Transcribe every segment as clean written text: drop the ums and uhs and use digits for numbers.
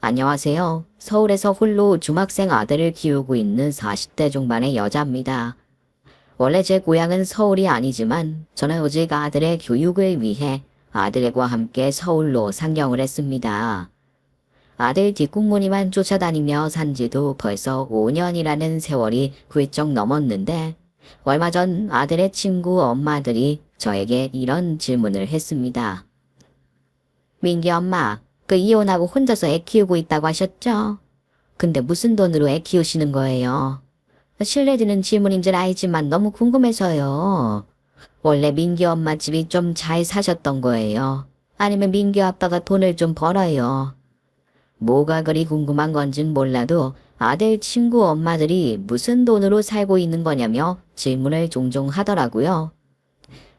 안녕하세요. 서울에서 홀로 중학생 아들을 키우고 있는 40대 중반의 여자입니다. 원래 제 고향은 서울이 아니지만 저는 오직 아들의 교육을 위해 아들과 함께 서울로 상경을 했습니다. 아들 뒷공무니만 쫓아다니며 산 지도 벌써 5년이라는 세월이 훌쩍 넘었는데 얼마 전 아들의 친구 엄마들이 저에게 이런 질문을 했습니다. 민기 엄마, 그 이혼하고 혼자서 애 키우고 있다고 하셨죠? 근데 무슨 돈으로 애 키우시는 거예요? 실례되는 질문인 줄 알지만 너무 궁금해서요. 원래 민기 엄마 집이 좀 잘 사셨던 거예요? 아니면 민기 아빠가 돈을 좀 벌어요? 뭐가 그리 궁금한 건진 몰라도 아들 친구 엄마들이 무슨 돈으로 살고 있는 거냐며 질문을 종종 하더라고요.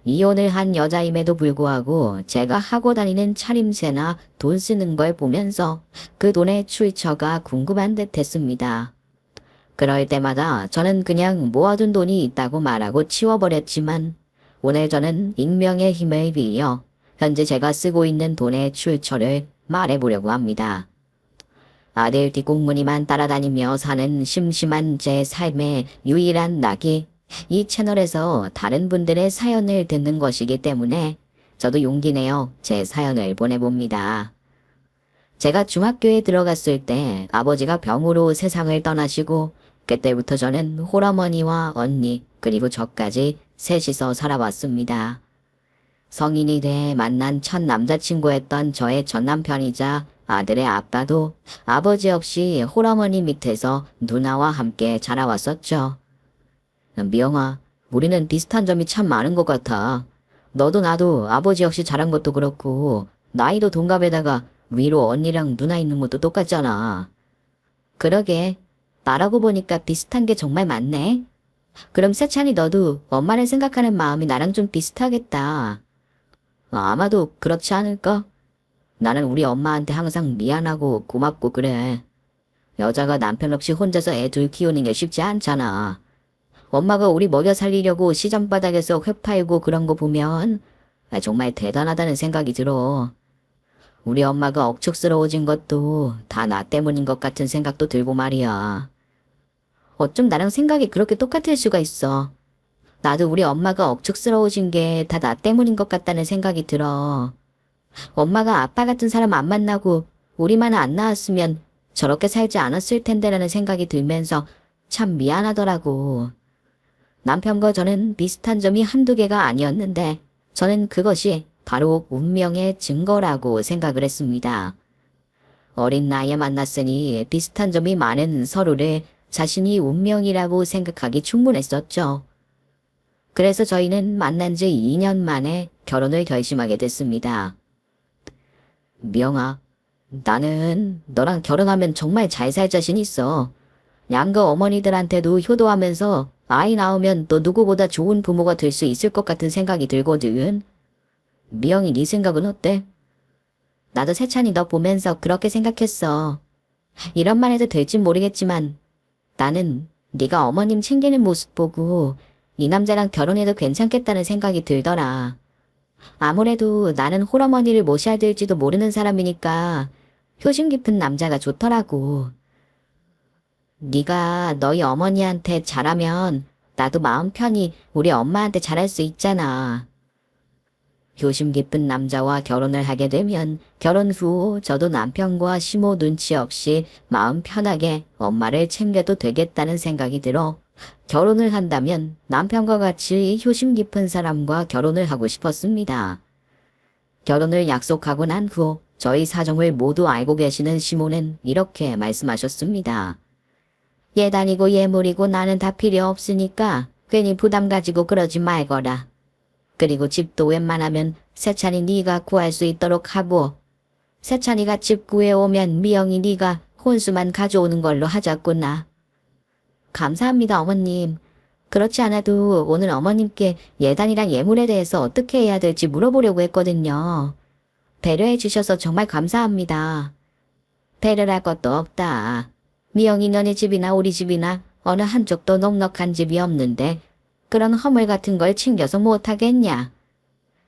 이혼을 한 여자임에도 불구하고 제가 하고 다니는 차림새나 돈 쓰는 걸 보면서 그 돈의 출처가 궁금한 듯 했습니다. 그럴 때마다 저는 그냥 모아둔 돈이 있다고 말하고 치워버렸지만 오늘 저는 익명의 힘을 빌려 현재 제가 쓰고 있는 돈의 출처를 말해보려고 합니다. 아들 뒷공무니만 따라다니며 사는 심심한 제 삶의 유일한 낙이 이 채널에서 다른 분들의 사연을 듣는 것이기 때문에 저도 용기 내어 제 사연을 보내봅니다. 제가 중학교에 들어갔을 때 아버지가 병으로 세상을 떠나시고 그때부터 저는 홀어머니와 언니 그리고 저까지 셋이서 살아왔습니다. 성인이 돼 만난 첫 남자친구였던 저의 전남편이자 아들의 아빠도 아버지 없이 홀어머니 밑에서 누나와 함께 자라왔었죠. 미영아, 우리는 비슷한 점이 참 많은 것 같아. 너도 나도 아버지 없이 자란 것도 그렇고 나이도 동갑에다가 위로 언니랑 누나 있는 것도 똑같잖아. 그러게, 말하고 보니까 비슷한 게 정말 많네. 그럼 세찬이 너도 엄마를 생각하는 마음이 나랑 좀 비슷하겠다. 아마도 그렇지 않을까? 나는 우리 엄마한테 항상 미안하고 고맙고 그래. 여자가 남편 없이 혼자서 애 둘 키우는 게 쉽지 않잖아. 엄마가 우리 먹여 살리려고 시장바닥에서 회 팔고 그런 거 보면 정말 대단하다는 생각이 들어. 우리 엄마가 억척스러워진 것도 다 나 때문인 것 같은 생각도 들고 말이야. 어쩜 나랑 생각이 그렇게 똑같을 수가 있어. 나도 우리 엄마가 억척스러워진 게 다 나 때문인 것 같다는 생각이 들어. 엄마가 아빠 같은 사람 안 만나고 우리만 안 낳았으면 저렇게 살지 않았을 텐데라는 생각이 들면서 참 미안하더라고. 남편과 저는 비슷한 점이 한두 개가 아니었는데 저는 그것이 바로 운명의 증거라고 생각을 했습니다. 어린 나이에 만났으니 비슷한 점이 많은 서로를 자신이 운명이라고 생각하기 충분했었죠. 그래서 저희는 만난 지 2년 만에 결혼을 결심하게 됐습니다. 미영아, 나는 너랑 결혼하면 정말 잘 살 자신 있어. 양가 어머니들한테도 효도하면서 아이 낳으면 또 누구보다 좋은 부모가 될 수 있을 것 같은 생각이 들거든. 미영이 네 생각은 어때? 나도 세찬이 너 보면서 그렇게 생각했어. 이런 말 해도 될진 모르겠지만 나는 네가 어머님 챙기는 모습 보고 이 남자랑 결혼해도 괜찮겠다는 생각이 들더라. 아무래도 나는 홀어머니를 모셔야 될지도 모르는 사람이니까 효심 깊은 남자가 좋더라고. 네가 너희 어머니한테 잘하면 나도 마음 편히 우리 엄마한테 잘할 수 있잖아. 효심 깊은 남자와 결혼을 하게 되면 결혼 후 저도 남편과 시모 눈치 없이 마음 편하게 엄마를 챙겨도 되겠다는 생각이 들어 결혼을 한다면 남편과 같이 효심 깊은 사람과 결혼을 하고 싶었습니다. 결혼을 약속하고 난 후 저희 사정을 모두 알고 계시는 시모는 이렇게 말씀하셨습니다. 얘 다니고 얘 무리고 나는 다 필요 없으니까 괜히 부담 가지고 그러지 말거라. 그리고 집도 웬만하면 세찬이 네가 구할 수 있도록 하고 세찬이가 집 구해오면 미영이 네가 혼수만 가져오는 걸로 하자꾸나. 감사합니다 어머님. 그렇지 않아도 오늘 어머님께 예단이랑 예물에 대해서 어떻게 해야 될지 물어보려고 했거든요. 배려해 주셔서 정말 감사합니다. 배려할 것도 없다. 미영이 너네 집이나 우리 집이나 어느 한쪽도 넉넉한 집이 없는데 그런 허물 같은 걸 챙겨서 못하겠냐.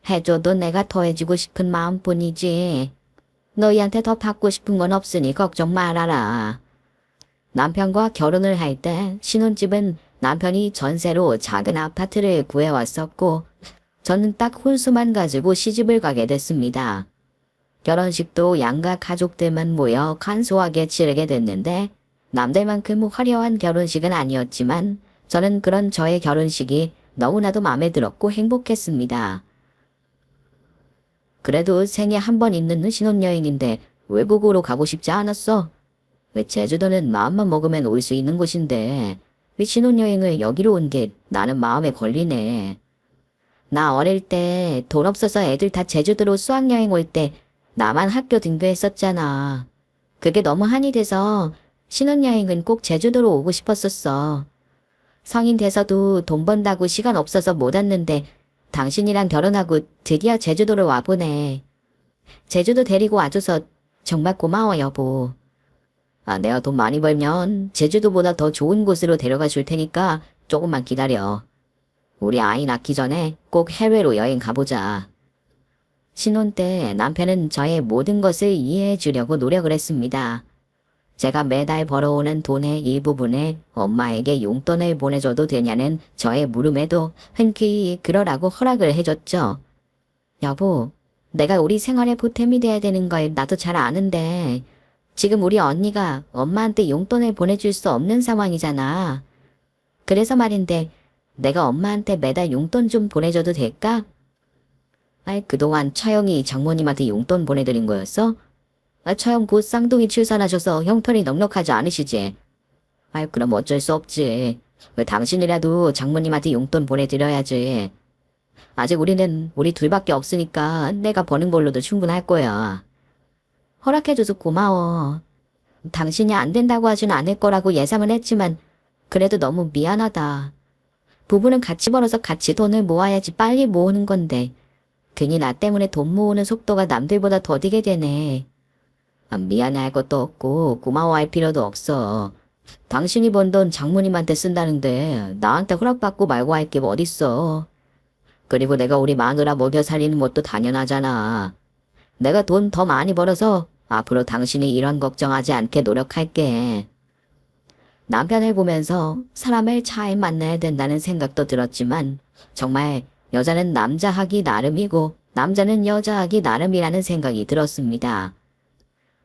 해줘도 내가 더해주고 싶은 마음뿐이지. 너희한테 더 받고 싶은 건 없으니 걱정 말아라. 남편과 결혼을 할 때 신혼집은 남편이 전세로 작은 아파트를 구해왔었고 저는 딱 혼수만 가지고 시집을 가게 됐습니다. 결혼식도 양가 가족들만 모여 간소하게 치르게 됐는데 남들만큼 화려한 결혼식은 아니었지만 저는 그런 저의 결혼식이 너무나도 마음에 들었고 행복했습니다. 그래도 생애 한 번 있는 신혼여행인데 외국으로 가고 싶지 않았어. 왜 제주도는 마음만 먹으면 올 수 있는 곳인데 왜 신혼여행을 여기로 온 게 나는 마음에 걸리네. 나 어릴 때 돈 없어서 애들 다 제주도로 수학여행 올 때 나만 학교 등교했었잖아. 그게 너무 한이 돼서 신혼여행은 꼭 제주도로 오고 싶었었어. 성인 돼서도 돈 번다고 시간 없어서 못 왔는데 당신이랑 결혼하고 드디어 제주도로 와보네. 제주도 데리고 와줘서 정말 고마워 여보. 내가 돈 많이 벌면 제주도보다 더 좋은 곳으로 데려가 줄 테니까 조금만 기다려. 우리 아이 낳기 전에 꼭 해외로 여행 가보자. 신혼 때 남편은 저의 모든 것을 이해해 주려고 노력을 했습니다. 제가 매달 벌어오는 돈의 일부분을 엄마에게 용돈을 보내줘도 되냐는 저의 물음에도 흔쾌히 그러라고 허락을 해줬죠. 여보, 내가 우리 생활에 보탬이 돼야 되는 걸 나도 잘 아는데 지금 우리 언니가 엄마한테 용돈을 보내줄 수 없는 상황이잖아. 그래서 말인데 내가 엄마한테 매달 용돈 좀 보내줘도 될까? 그동안 처형이 장모님한테 용돈 보내드린 거였어? 처형 곧 쌍둥이 출산하셔서 형편이 넉넉하지 않으시지? 그럼 어쩔 수 없지. 왜 당신이라도 장모님한테 용돈 보내드려야지. 아직 우리는 우리 둘밖에 없으니까 내가 버는 걸로도 충분할 거야. 허락해줘서 고마워. 당신이 안 된다고 하진 않을 거라고 예상은 했지만 그래도 너무 미안하다. 부부는 같이 벌어서 같이 돈을 모아야지 빨리 모으는 건데 괜히 나 때문에 돈 모으는 속도가 남들보다 더디게 되네. 미안해할 것도 없고 고마워할 필요도 없어. 당신이 번 돈 장모님한테 쓴다는데 나한테 허락받고 말고 할 게 어딨어. 그리고 내가 우리 마누라 먹여 살리는 것도 당연하잖아. 내가 돈 더 많이 벌어서 앞으로 당신이 이런 걱정하지 않게 노력할게. 남편을 보면서 사람을 잘 만나야 된다는 생각도 들었지만 정말 여자는 남자 하기 나름이고 남자는 여자 하기 나름이라는 생각이 들었습니다.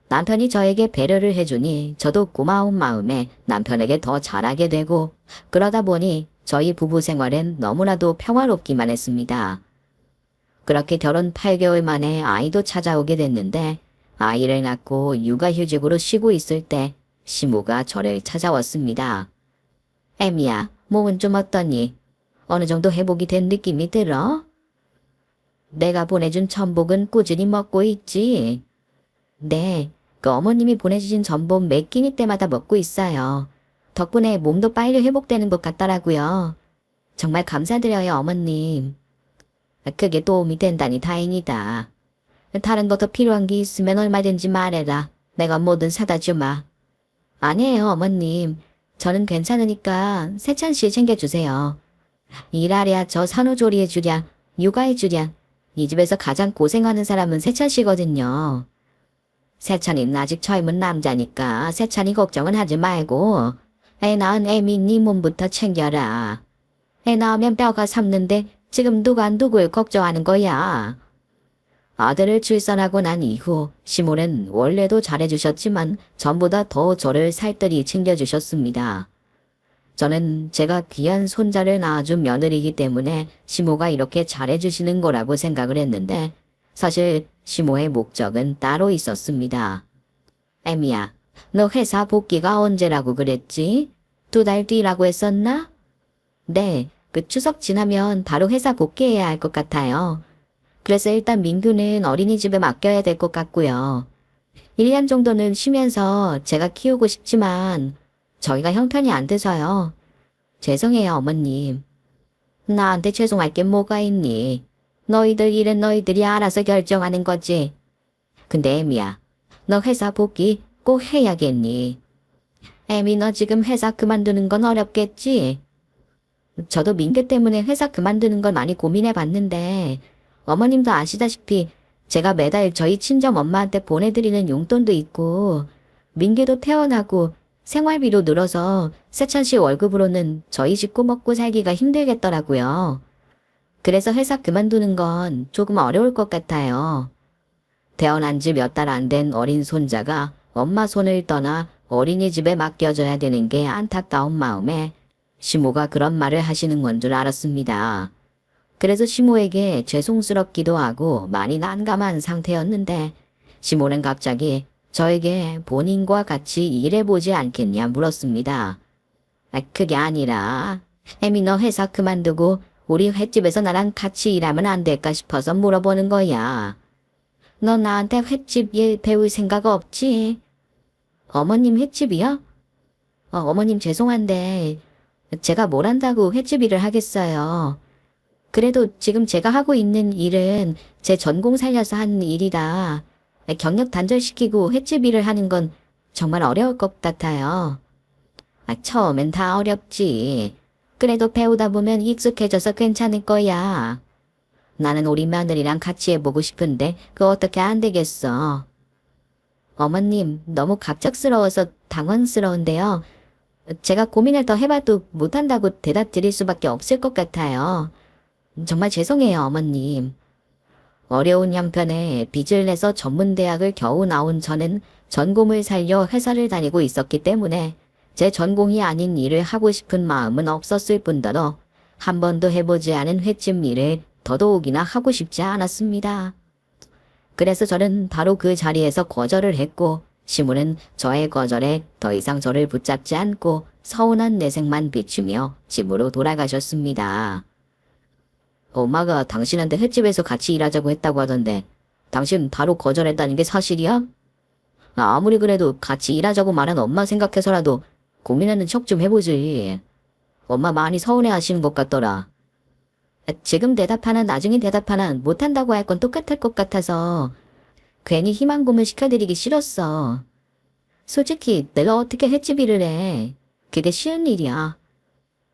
남편이 저에게 배려를 해주니 저도 고마운 마음에 남편에게 더 잘하게 되고 그러다 보니 저희 부부 생활은 너무나도 평화롭기만 했습니다. 그렇게 결혼 8개월 만에 아이도 찾아오게 됐는데 아이를 낳고 육아휴직으로 쉬고 있을 때 시모가 저를 찾아왔습니다. 애미야, 몸은 좀 어떠니? 어느 정도 회복이 된 느낌이 들어? 내가 보내준 전복은 꾸준히 먹고 있지? 네, 그 어머님이 보내주신 전복 매 끼니 때마다 먹고 있어요. 덕분에 몸도 빨리 회복되는 것 같더라고요. 정말 감사드려요, 어머님. 그게 도움이 된다니 다행이다. 다른 거 더 필요한 게 있으면 얼마든지 말해라. 내가 뭐든 사다 주마. 아니에요, 어머님. 저는 괜찮으니까 세찬씨 챙겨주세요. 일하랴 저 산후조리해주랴 육아해주랴 이 집에서 가장 고생하는 사람은 세찬씨거든요. 세찬이는 아직 젊은 남자니까 세찬이 걱정은 하지 말고 애 낳은 애미 네 몸부터 챙겨라. 애 낳으면 뼈가 삽는데 지금 누가 누굴 걱정하는 거야. 아들을 출산하고 난 이후 시모는 원래도 잘해주셨지만 전보다 더 저를 살뜰히 챙겨주셨습니다. 저는 제가 귀한 손자를 낳아준 며느리이기 때문에 시모가 이렇게 잘해주시는 거라고 생각을 했는데 사실 시모의 목적은 따로 있었습니다. 애미야, 너 회사 복귀가 언제라고 그랬지? 2달 뒤라고 했었나? 네, 그 추석 지나면 바로 회사 복귀해야 할 것 같아요. 그래서 일단 민규는 어린이집에 맡겨야 될 것 같고요. 1년 정도는 쉬면서 제가 키우고 싶지만 저희가 형편이 안 돼서요. 죄송해요, 어머님. 나한테 죄송할 게 뭐가 있니? 너희들 일은 너희들이 알아서 결정하는 거지. 근데 애미야, 너 회사 복귀 꼭 해야겠니? 애미 너 지금 회사 그만두는 건 어렵겠지? 저도 민규 때문에 회사 그만두는 걸 많이 고민해 봤는데 어머님도 아시다시피 제가 매달 저희 친정 엄마한테 보내드리는 용돈도 있고 민규도 태어나고 생활비도 늘어서 세찬 씨 월급으로는 저희 식구 먹고 살기가 힘들겠더라고요. 그래서 회사 그만두는 건 조금 어려울 것 같아요. 태어난 지 몇 달 안 된 어린 손자가 엄마 손을 떠나 어린이집에 맡겨져야 되는 게 안타까운 마음에 시모가 그런 말을 하시는 건 줄 알았습니다. 그래서 시모에게 죄송스럽기도 하고 많이 난감한 상태였는데 시모는 갑자기 저에게 본인과 같이 일해보지 않겠냐 물었습니다. 그게 아니라 혜미 너 회사 그만두고 우리 횟집에서 나랑 같이 일하면 안 될까 싶어서 물어보는 거야. 너 나한테 횟집 일 배울 생각 없지? 어머님 횟집이요? 어머님 죄송한데 제가 뭘 한다고 횟집 일을 하겠어요. 그래도 지금 제가 하고 있는 일은 제 전공 살려서 하는 일이라 경력 단절시키고 횟집 일을 하는 건 정말 어려울 것 같아요. 처음엔 다 어렵지. 그래도 배우다 보면 익숙해져서 괜찮을 거야. 나는 우리 며느리랑 같이 해보고 싶은데 그거 어떻게 안 되겠어. 어머님 너무 갑작스러워서 당황스러운데요. 제가 고민을 더 해봐도 못한다고 대답 드릴 수밖에 없을 것 같아요. 정말 죄송해요, 어머님. 어려운 형편에 빚을 내서 전문대학을 겨우 나온 저는 전공을 살려 회사를 다니고 있었기 때문에 제 전공이 아닌 일을 하고 싶은 마음은 없었을 뿐더러 한 번도 해보지 않은 횟집 일을 더더욱이나 하고 싶지 않았습니다. 그래서 저는 바로 그 자리에서 거절을 했고 시무는 저의 거절에 더 이상 저를 붙잡지 않고 서운한 내색만 비추며 집으로 돌아가셨습니다. 엄마가 당신한테 횟집에서 같이 일하자고 했다고 하던데 당신 바로 거절했다는 게 사실이야? 아무리 그래도 같이 일하자고 말한 엄마 생각해서라도 고민하는 척 좀 해보지. 엄마 많이 서운해하시는 것 같더라. 지금 대답하나 나중에 대답하나 못한다고 할 건 똑같을 것 같아서 괜히 희망 고문 시켜드리기 싫었어. 솔직히 내가 어떻게 횟집 일을 해. 그게 쉬운 일이야.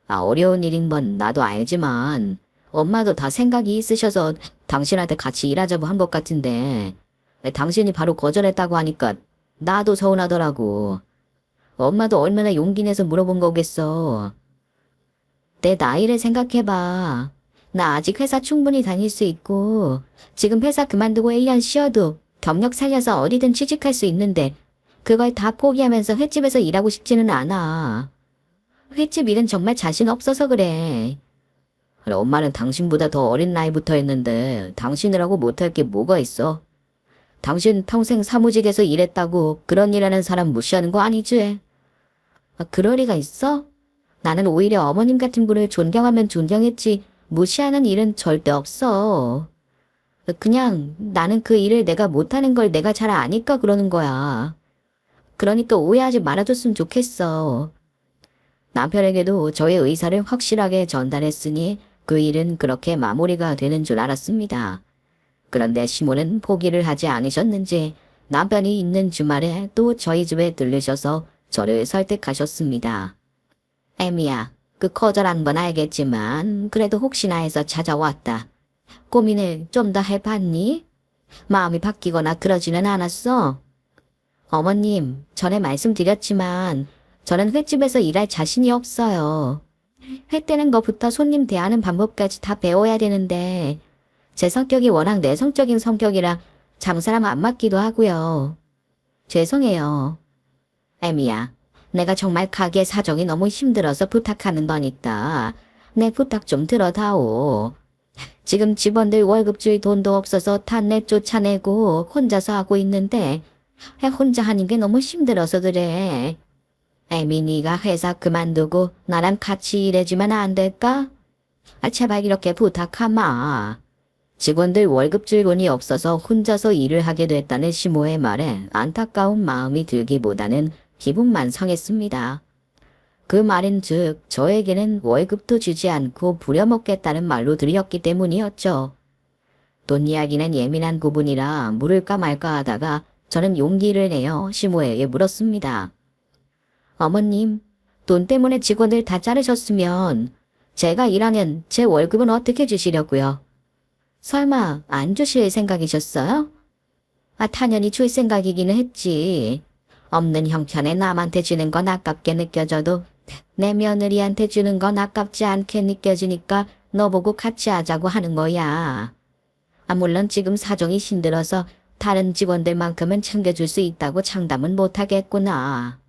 어려운 일인 건 나도 알지만 엄마도 다 생각이 있으셔서 당신한테 같이 일하자고 한 것 같은데 당신이 바로 거절했다고 하니까 나도 서운하더라고. 엄마도 얼마나 용기 내서 물어본 거겠어. 내 나이를 생각해봐. 나 아직 회사 충분히 다닐 수 있고 지금 회사 그만두고 1년 쉬어도 경력 살려서 어디든 취직할 수 있는데 그걸 다 포기하면서 횟집에서 일하고 싶지는 않아. 횟집 일은 정말 자신 없어서 그래. 엄마는 당신보다 더 어린 나이부터 했는데 당신이라고 못할 게 뭐가 있어? 당신 평생 사무직에서 일했다고 그런 일하는 사람 무시하는 거 아니지? 그럴 리가 있어? 나는 오히려 어머님 같은 분을 존경하면 존경했지 무시하는 일은 절대 없어. 그냥 나는 그 일을 내가 못하는 걸 내가 잘 아니까 그러는 거야. 그러니까 오해하지 말아줬으면 좋겠어. 남편에게도 저의 의사를 확실하게 전달했으니 그 일은 그렇게 마무리가 되는 줄 알았습니다. 그런데 시모는 포기를 하지 않으셨는지 남편이 있는 주말에 또 저희 집에 들르셔서 저를 설득하셨습니다. 애미야, 그 거절한 건 알겠지만 그래도 혹시나 해서 찾아왔다. 고민을 좀 더 해봤니? 마음이 바뀌거나 그러지는 않았어? 어머님, 전에 말씀드렸지만 저는 횟집에서 일할 자신이 없어요. 회 떼는 것부터 손님 대하는 방법까지 다 배워야 되는데 제 성격이 워낙 내성적인 성격이라 장사람 안 맞기도 하고요. 죄송해요. 애미야, 내가 정말 가게 사정이 너무 힘들어서 부탁하는 거니까 내 부탁 좀 들어다오. 지금 직원들 월급 줄 돈도 없어서 다 내쫓아내고 혼자서 하고 있는데 혼자 하는 게 너무 힘들어서 그래. 애미니가 회사 그만두고 나랑 같이 일해주면 안 될까? 제발 이렇게 부탁하마. 직원들 월급 줄 돈이 없어서 혼자서 일을 하게 됐다는 시모의 말에 안타까운 마음이 들기보다는 기분만 상했습니다. 그 말인즉 저에게는 월급도 주지 않고 부려먹겠다는 말로 들렸기 때문이었죠. 돈 이야기는 예민한 부분이라 물을까 말까 하다가 저는 용기를 내어 시모에게 물었습니다. 어머님, 돈 때문에 직원들 다 자르셨으면 제가 일하면 제 월급은 어떻게 주시려고요? 설마 안 주실 생각이셨어요? 당연히 줄 생각이기는 했지. 없는 형편에 남한테 주는 건 아깝게 느껴져도 내 며느리한테 주는 건 아깝지 않게 느껴지니까 너 보고 같이 하자고 하는 거야. 물론 지금 사정이 힘들어서 다른 직원들만큼은 챙겨줄 수 있다고 장담은 못하겠구나.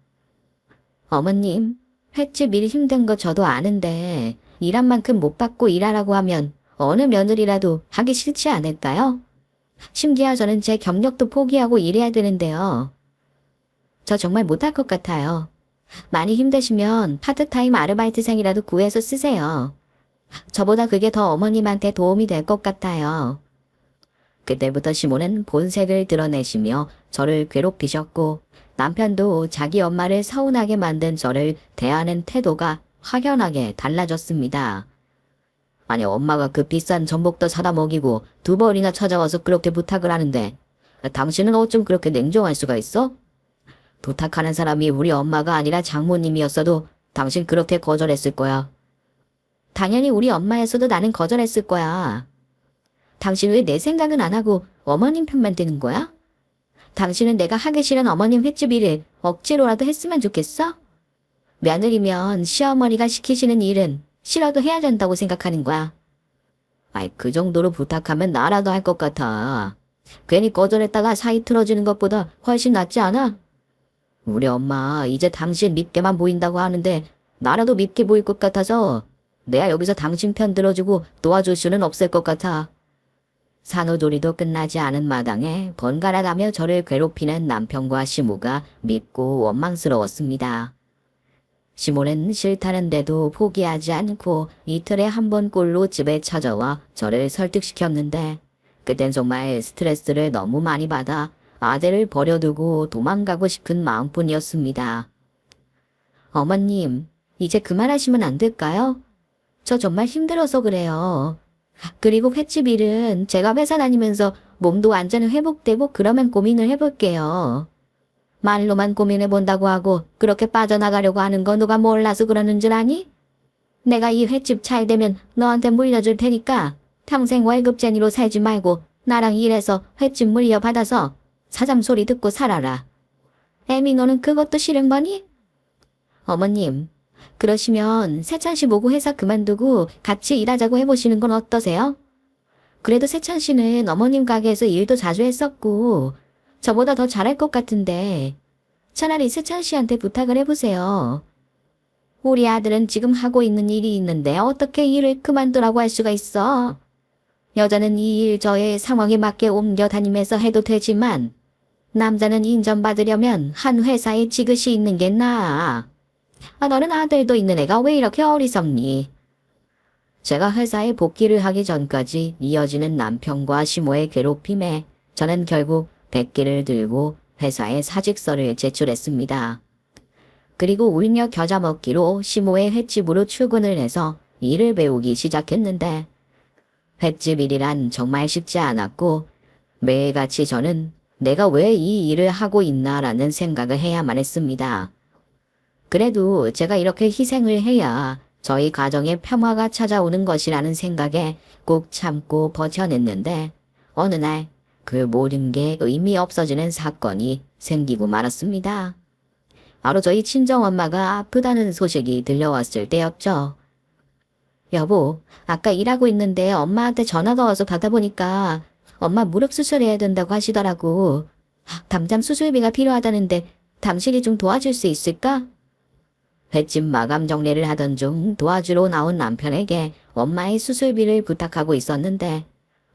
어머님, 횟집 일 힘든 거 저도 아는데 일한 만큼 못 받고 일하라고 하면 어느 며느리라도 하기 싫지 않을까요? 심지어 저는 제 경력도 포기하고 일해야 되는데요. 저 정말 못할 것 같아요. 많이 힘드시면 파트타임 아르바이트생이라도 구해서 쓰세요. 저보다 그게 더 어머님한테 도움이 될 것 같아요. 그때부터 시모는 본색을 드러내시며 저를 괴롭히셨고 남편도 자기 엄마를 서운하게 만든 저를 대하는 태도가 확연하게 달라졌습니다. 아니 엄마가 그 비싼 전복도 사다 먹이고 2번이나 찾아와서 그렇게 부탁을 하는데 당신은 어쩜 그렇게 냉정할 수가 있어? 부탁하는 사람이 우리 엄마가 아니라 장모님이었어도 당신 그렇게 거절했을 거야. 당연히 우리 엄마였어도 나는 거절했을 거야. 당신 왜 내 생각은 안 하고 어머님 편만 드는 거야? 당신은 내가 하기 싫은 어머님 횟집 일을 억지로라도 했으면 좋겠어? 며느리면 시어머니가 시키시는 일은 싫어도 해야 된다고 생각하는 거야. 그 정도로 부탁하면 나라도 할 것 같아. 괜히 거절했다가 사이 틀어지는 것보다 훨씬 낫지 않아? 우리 엄마 이제 당신 밉게만 보인다고 하는데 나라도 밉게 보일 것 같아서 내가 여기서 당신 편 들어주고 도와줄 수는 없을 것 같아. 산후조리도 끝나지 않은 마당에 번갈아가며 저를 괴롭히는 남편과 시모가 밉고 원망스러웠습니다. 시모는 싫다는데도 포기하지 않고 이틀에 한 번 꼴로 집에 찾아와 저를 설득시켰는데 그땐 정말 스트레스를 너무 많이 받아 아들을 버려두고 도망가고 싶은 마음뿐이었습니다. 어머님, 이제 그만하시면 안 될까요? 저 정말 힘들어서 그래요. 그리고 횟집 일은 제가 회사 다니면서 몸도 완전히 회복되고 그러면 고민을 해볼게요. 말로만 고민해본다고 하고 그렇게 빠져나가려고 하는 거 누가 몰라서 그러는 줄 아니? 내가 이 횟집 잘 되면 너한테 물려줄 테니까 평생 월급쟁이로 살지 말고 나랑 일해서 횟집 물려받아서 사장 소리 듣고 살아라. 애미 너는 그것도 싫은 거니? 어머님, 그러시면 세찬 씨 모고 회사 그만두고 같이 일하자고 해보시는 건 어떠세요? 그래도 세찬 씨는 어머님 가게에서 일도 자주 했었고 저보다 더 잘할 것 같은데 차라리 세찬 씨한테 부탁을 해보세요. 우리 아들은 지금 하고 있는 일이 있는데 어떻게 일을 그만두라고 할 수가 있어? 여자는 이 일 저의 상황에 맞게 옮겨 다니면서 해도 되지만 남자는 인정받으려면 한 회사에 지그시 있는 게 나아. 너는 아들도 있는 애가 왜 이렇게 어리석니? 제가 회사에 복귀를 하기 전까지 이어지는 남편과 시모의 괴롭힘에 저는 결국 백기를 들고 회사에 사직서를 제출했습니다. 그리고 울며 겨자 먹기로 시모의 횟집으로 출근을 해서 일을 배우기 시작했는데 횟집 일이란 정말 쉽지 않았고 매일같이 저는 내가 왜 이 일을 하고 있나라는 생각을 해야만 했습니다. 그래도 제가 이렇게 희생을 해야 저희 가정에 평화가 찾아오는 것이라는 생각에 꼭 참고 버텨냈는데 어느 날 그 모든 게 의미 없어지는 사건이 생기고 말았습니다. 바로 저희 친정엄마가 아프다는 소식이 들려왔을 때였죠. 여보, 아까 일하고 있는데 엄마한테 전화가 와서 받아보니까 엄마 무릎 수술해야 된다고 하시더라고. 당장 수술비가 필요하다는데 당신이 좀 도와줄 수 있을까? 횟집 마감 정리를 하던 중 도와주러 나온 남편에게 엄마의 수술비를 부탁하고 있었는데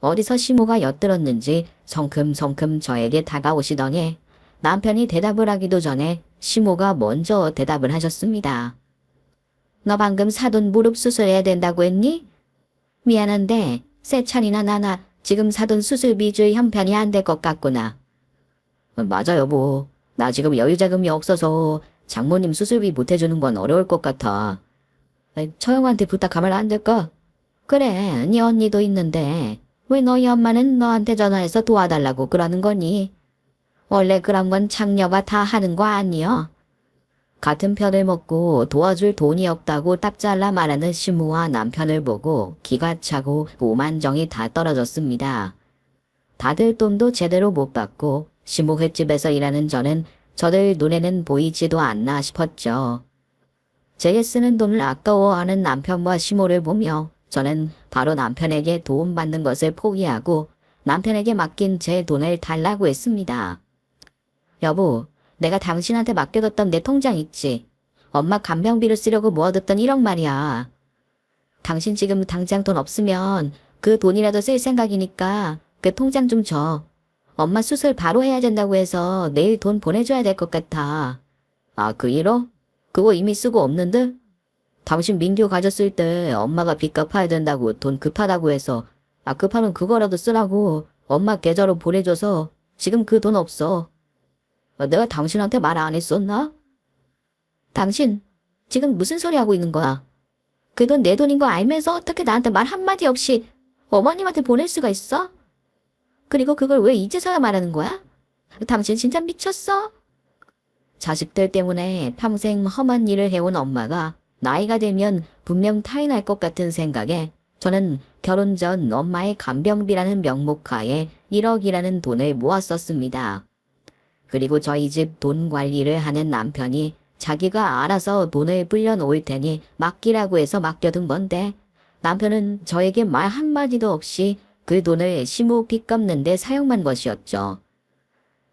어디서 시모가 엿들었는지 성큼성큼 저에게 다가오시더니 남편이 대답을 하기도 전에 시모가 먼저 대답을 하셨습니다. 너 방금 사돈 무릎 수술해야 된다고 했니? 미안한데 세찬이나 나나 지금 사돈 수술비 줄 형편이 안 될 것 같구나. 맞아 여보. 나 지금 여유자금이 없어서 장모님 수술비 못해주는 건 어려울 것 같아. 처형한테 부탁하면 안 될까? 그래, 네 언니도 있는데 왜 너희 엄마는 너한테 전화해서 도와달라고 그러는 거니? 원래 그런 건 장녀가 다 하는 거 아니여? 같은 편을 먹고 도와줄 돈이 없다고 딱 잘라 말하는 시모와 남편을 보고 기가 차고 오만정이 다 떨어졌습니다. 다들 돈도 제대로 못 받고 시모 횟집에서 일하는 저는 저들 눈에는 보이지도 않나 싶었죠. 제게 쓰는 돈을 아까워하는 남편과 시모를 보며 저는 바로 남편에게 도움받는 것을 포기하고 남편에게 맡긴 제 돈을 달라고 했습니다. 여보, 내가 당신한테 맡겨뒀던 내 통장 있지? 엄마 간병비로 쓰려고 모아뒀던 1억 말이야. 당신 지금 당장 돈 없으면 그 돈이라도 쓸 생각이니까 그 통장 좀 줘. 엄마 수술 바로 해야 된다고 해서 내일 돈 보내줘야 될 것 같아. 아, 그 1억? 그거 이미 쓰고 없는데? 당신 민규 가졌을 때 엄마가 빚 갚아야 된다고 돈 급하다고 해서 급하면 그거라도 쓰라고 엄마 계좌로 보내줘서 지금 그 돈 없어. 내가 당신한테 말 안 했었나? 당신 지금 무슨 소리 하고 있는 거야? 그 돈 내 돈인 거 알면서 어떻게 나한테 말 한마디 없이 어머님한테 보낼 수가 있어? 그리고 그걸 왜 이제서야 말하는 거야? 당신 진짜 미쳤어? 자식들 때문에 평생 험한 일을 해온 엄마가 나이가 들면 분명 타인할 것 같은 생각에 저는 결혼 전 엄마의 간병비라는 명목하에 1억이라는 돈을 모았었습니다. 그리고 저희 집 돈 관리를 하는 남편이 자기가 알아서 돈을 불려놓을 테니 맡기라고 해서 맡겨둔 건데 남편은 저에게 말 한마디도 없이 그 돈을 시모 빚 갚는 데 사용한 것이었죠.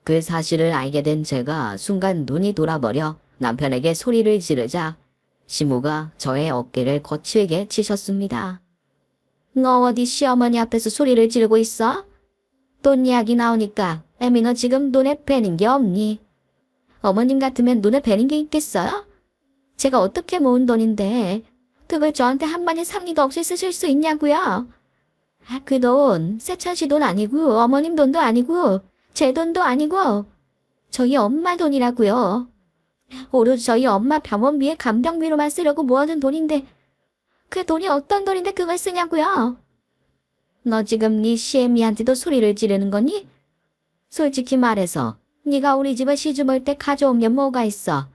그 사실을 알게 된 제가 순간 눈이 돌아버려 남편에게 소리를 지르자 시모가 저의 어깨를 거칠게 치셨습니다. 너 어디 시어머니 앞에서 소리를 지르고 있어? 돈 이야기 나오니까 애미 너 지금 눈에 뵈는 게 없니? 어머님 같으면 눈에 뵈는 게 있겠어요? 제가 어떻게 모은 돈인데 그걸 저한테 한마디 상의도 없이 쓰실 수 있냐고요? 그 돈 세찬 씨 돈 아니고 어머님 돈도 아니고 제 돈도 아니고 저희 엄마 돈이라고요. 오로지 저희 엄마 병원비에 간병비로만 쓰려고 모아둔 돈인데 그 돈이 어떤 돈인데 그걸 쓰냐고요? 너 지금 네 시애미한테도 소리를 지르는 거니? 솔직히 말해서 네가 우리 집에 시집 올 때 가져온 게 뭐가 있어?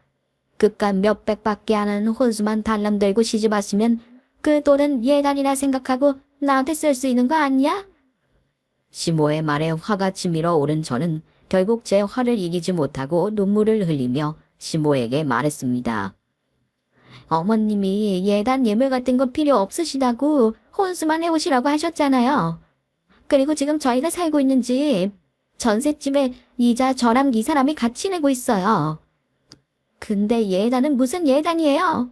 그깟 몇백밖에 안 하는 혼수만 달람 들고 시집 왔으면 그 돈은 예단이라 생각하고 나한테 쓸 수 있는 거 아니야? 시모의 말에 화가 치밀어 오른 저는 결국 제 화를 이기지 못하고 눈물을 흘리며 시모에게 말했습니다. 어머님이 예단 예물 같은 거 필요 없으시다고 혼수만 해오시라고 하셨잖아요. 그리고 지금 저희가 살고 있는 집 전셋집에 이자 저랑 이 사람이 같이 내고 있어요. 근데 예단은 무슨 예단이에요?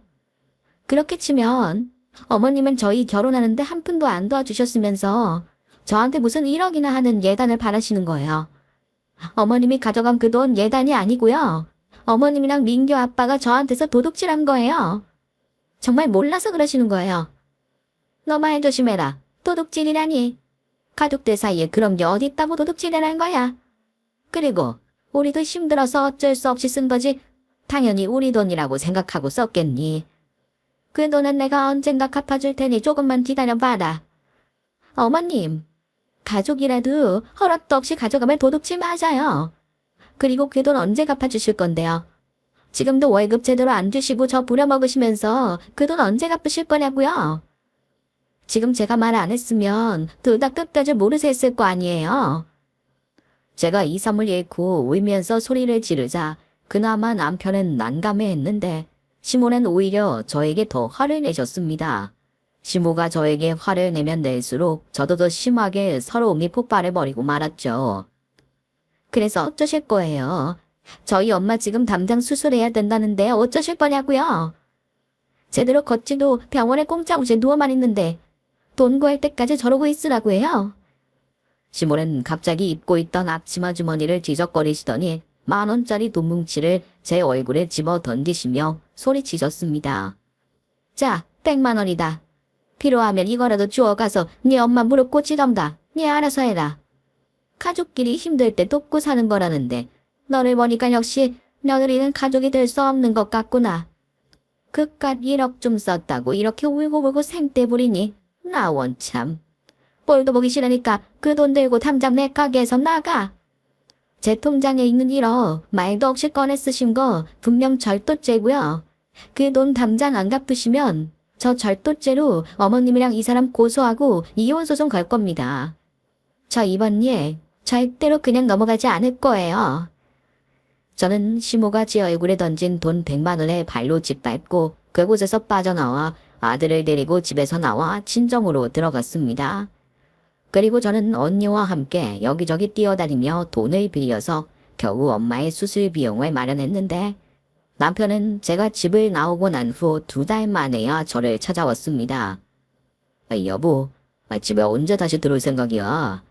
그렇게 치면 어머님은 저희 결혼하는데 한 푼도 안 도와주셨으면서 저한테 무슨 1억이나 하는 예단을 바라시는 거예요. 어머님이 가져간 그 돈 예단이 아니고요. 어머님이랑 민규 아빠가 저한테서 도둑질한 거예요. 정말 몰라서 그러시는 거예요. 너 말 조심해라. 도둑질이라니. 가족들 사이에 그런 게 어디 있다고 도둑질이라는 거야. 그리고 우리도 힘들어서 어쩔 수 없이 쓴 거지. 당연히 우리 돈이라고 생각하고 썼겠니. 그 돈은 내가 언젠가 갚아줄 테니 조금만 기다려봐라. 어머님, 가족이라도 허락도 없이 가져가면 도둑질 맞아요. 그리고 그 돈 언제 갚아주실 건데요? 지금도 월급 제대로 안 주시고 저 부려먹으시면서 그 돈 언제 갚으실 거냐고요? 지금 제가 말 안 했으면 둘 다 끝까지 모르쇠 했을 거 아니에요. 제가 이 섬을 잃고 울면서 소리를 지르자 그나마 남편은 난감해했는데 시모는 오히려 저에게 더 화를 내셨습니다. 시모가 저에게 화를 내면 낼수록 저도 더 심하게 서러움이 폭발해버리고 말았죠. 그래서 어쩌실 거예요? 저희 엄마 지금 당장 수술해야 된다는데 어쩌실 거냐고요? 제대로 걷지도 병원에 꼼짝없이 누워만 있는데 돈 구할 때까지 저러고 있으라고 해요. 시모는 갑자기 입고 있던 앞치마 주머니를 뒤적거리시더니 10,000원짜리 돈 뭉치를 제 얼굴에 집어 던지시며 소리치셨습니다. 자, 100만 원이다. 필요하면 이거라도 주워가서 네 엄마 무릎 꿇치던가. 네 알아서 해라. 가족끼리 힘들 때 돕고 사는 거라는데 너를 보니까 역시 며느리는 가족이 될 수 없는 것 같구나. 그깟 1억 좀 썼다고 이렇게 울고불고 생떼 부리니 나 원참. 꼴도 보기 싫으니까 그 돈 들고 당장 내 가게에서 나가. 제 통장에 있는 1억 말도 없이 꺼내 쓰신 거 분명 절도죄고요. 그 돈 당장 안 갚으시면 저 절도죄로 어머님이랑 이 사람 고소하고 이혼소송 걸 겁니다. 저 이번 일 절대로 그냥 넘어가지 않을 거예요. 저는 시모가 제 얼굴에 던진 돈 100만 원에 발로 짓밟고 그곳에서 빠져나와 아들을 데리고 집에서 나와 친정으로 들어갔습니다. 그리고 저는 언니와 함께 여기저기 뛰어다니며 돈을 빌려서 겨우 엄마의 수술 비용을 마련했는데 남편은 제가 집을 나오고 난 후 2달 만에야 저를 찾아왔습니다. 여보, 집에 언제 다시 들어올 생각이야?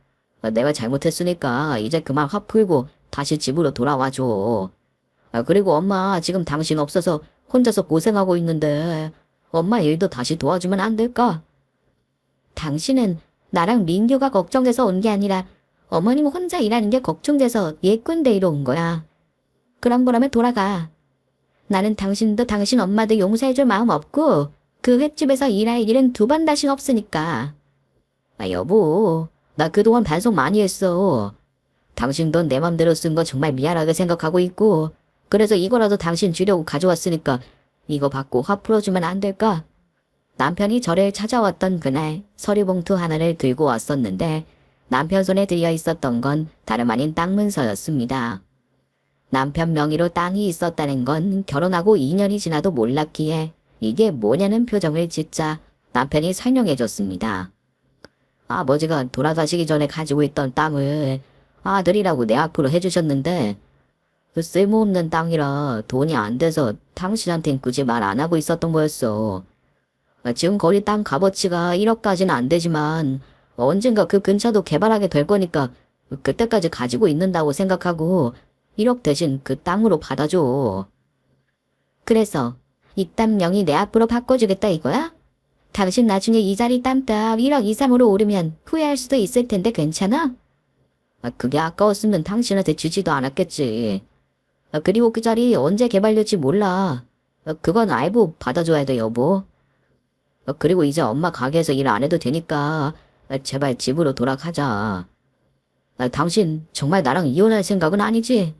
내가 잘못했으니까 이제 그만 화 풀고 다시 집으로 돌아와줘. 그리고 엄마 지금 당신 없어서 혼자서 고생하고 있는데 엄마 일도 다시 도와주면 안 될까? 당신은 나랑 민규가 걱정돼서 온 게 아니라 어머님 혼자 일하는 게 걱정돼서 예꾼데이로 온 거야. 그런 거라면 돌아가. 나는 당신도 당신 엄마도 용서해줄 마음 없고 그 횟집에서 일할 일은 2번 다신 없으니까. 여보, 나 그동안 반성 많이 했어. 당신 돈 내 맘대로 쓴 거 정말 미안하게 생각하고 있고 그래서 이거라도 당신 주려고 가져왔으니까 이거 받고 화 풀어주면 안 될까? 남편이 저를 찾아왔던 그날 서류봉투 하나를 들고 왔었는데 남편 손에 들려 있었던 건 다름 아닌 땅 문서였습니다. 남편 명의로 땅이 있었다는 건 결혼하고 2년이 지나도 몰랐기에 이게 뭐냐는 표정을 짓자 남편이 설명해 줬습니다. 아버지가 돌아가시기 전에 가지고 있던 땅을 아들이라고 내 앞으로 해주셨는데 그 쓸모없는 땅이라 돈이 안 돼서 당신한텐 굳이 말 안 하고 있었던 거였어. 지금 거기 땅 값어치가 1억까지는 안 되지만 언젠가 그 근처도 개발하게 될 거니까 그때까지 가지고 있는다고 생각하고 1억 대신 그 땅으로 받아줘. 그래서 이 땅 명의 내 앞으로 바꿔주겠다 이거야? 당신 나중에 이 자리 땅값 1억 이상으로 오르면 후회할 수도 있을 텐데 괜찮아? 그게 아까웠으면 당신한테 주지도 않았겠지. 그리고 그 자리 언제 개발될지 몰라. 그건 알고 받아줘야 돼 여보. 그리고 이제 엄마 가게에서 일 안 해도 되니까 제발 집으로 돌아가자. 당신 정말 나랑 이혼할 생각은 아니지?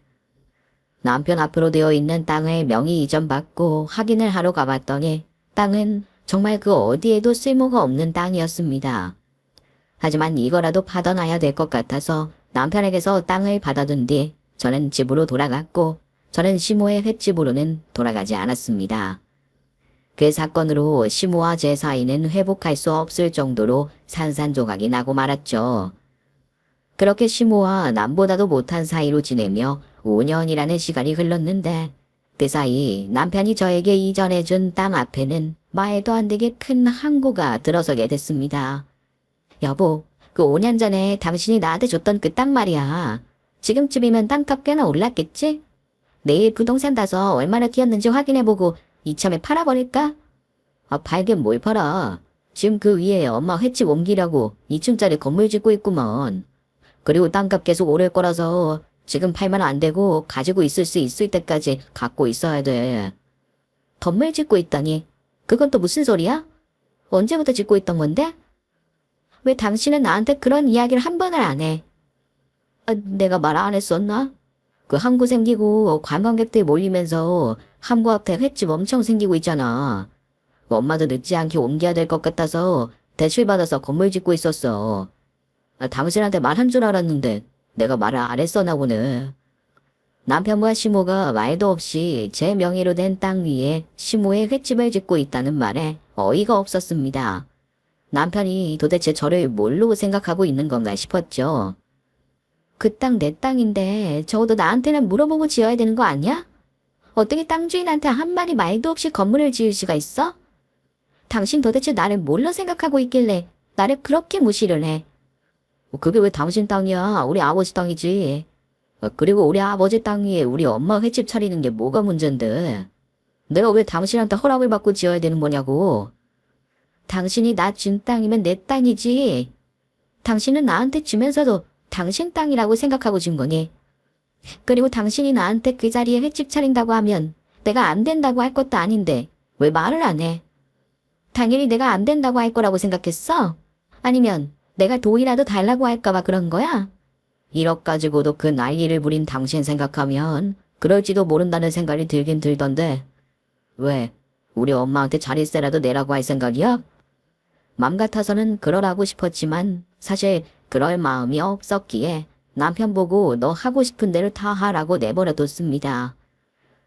남편 앞으로 되어 있는 땅을 명의 이전받고 확인을 하러 가봤더니 땅은 정말 그 어디에도 쓸모가 없는 땅이었습니다. 하지만 이거라도 받아놔야 될 것 같아서 남편에게서 땅을 받아둔 뒤 저는 집으로 돌아갔고 저는 시모의 횟집으로는 돌아가지 않았습니다. 그 사건으로 시모와 제 사이는 회복할 수 없을 정도로 산산조각이 나고 말았죠. 그렇게 시모와 남보다도 못한 사이로 지내며 5년이라는 시간이 흘렀는데 그 사이 남편이 저에게 이전해준 땅 앞에는 말도 안 되게 큰 항구가 들어서게 됐습니다. 여보, 그 5년 전에 당신이 나한테 줬던 그 땅 말이야. 지금쯤이면 땅값 꽤나 올랐겠지? 내일 부동산 가서 얼마나 뛰었는지 확인해보고 이참에 팔아버릴까? 팔긴 뭘 팔아. 지금 그 위에 엄마 횟집 옮기려고 2층짜리 건물 짓고 있구먼. 그리고 땅값 계속 오를 거라서 지금 팔면 안 되고 가지고 있을 수 있을 때까지 갖고 있어야 돼. 건물 짓고 있다니 그건 또 무슨 소리야? 언제부터 짓고 있던 건데? 왜 당신은 나한테 그런 이야기를 한 번을 안 해? 내가 말 안 했었나? 그 항구 생기고 관광객들 몰리면서 항구 앞에 횟집 엄청 생기고 있잖아. 엄마도 늦지 않게 옮겨야 될 것 같아서 대출받아서 건물 짓고 있었어. 당신한테 말한 줄 알았는데 내가 말을 안 했었나 보네. 남편과 시모가 말도 없이 제 명의로 된 땅 위에 시모의 횟집을 짓고 있다는 말에 어이가 없었습니다. 남편이 도대체 저를 뭘로 생각하고 있는 건가 싶었죠. 그 땅 내 땅인데 적어도 나한테는 물어보고 지어야 되는 거 아니야? 어떻게 땅 주인한테 한마디 말도 없이 건물을 지을 수가 있어? 당신 도대체 나를 뭘로 생각하고 있길래 나를 그렇게 무시를 해? 그게 왜 당신 땅이야? 우리 아버지 땅이지. 그리고 우리 아버지 땅 위에 우리 엄마 횟집 차리는 게 뭐가 문제인데. 내가 왜 당신한테 허락을 받고 지어야 되는 거냐고. 당신이 나 준 땅이면 내 땅이지. 당신은 나한테 주면서도 당신 땅이라고 생각하고 준 거니. 그리고 당신이 나한테 그 자리에 횟집 차린다고 하면 내가 안 된다고 할 것도 아닌데 왜 말을 안 해? 당연히 내가 안 된다고 할 거라고 생각했어? 아니면 내가 돈이라도 달라고 할까봐 그런 거야? 1억 가지고도 그 난리를 부린 당신 생각하면 그럴지도 모른다는 생각이 들긴 들던데. 왜? 우리 엄마한테 자릿세라도 내라고 할 생각이야? 맘 같아서는 그러라고 싶었지만 사실 그럴 마음이 없었기에 남편 보고 너 하고 싶은 대로 다 하라고 내버려뒀습니다.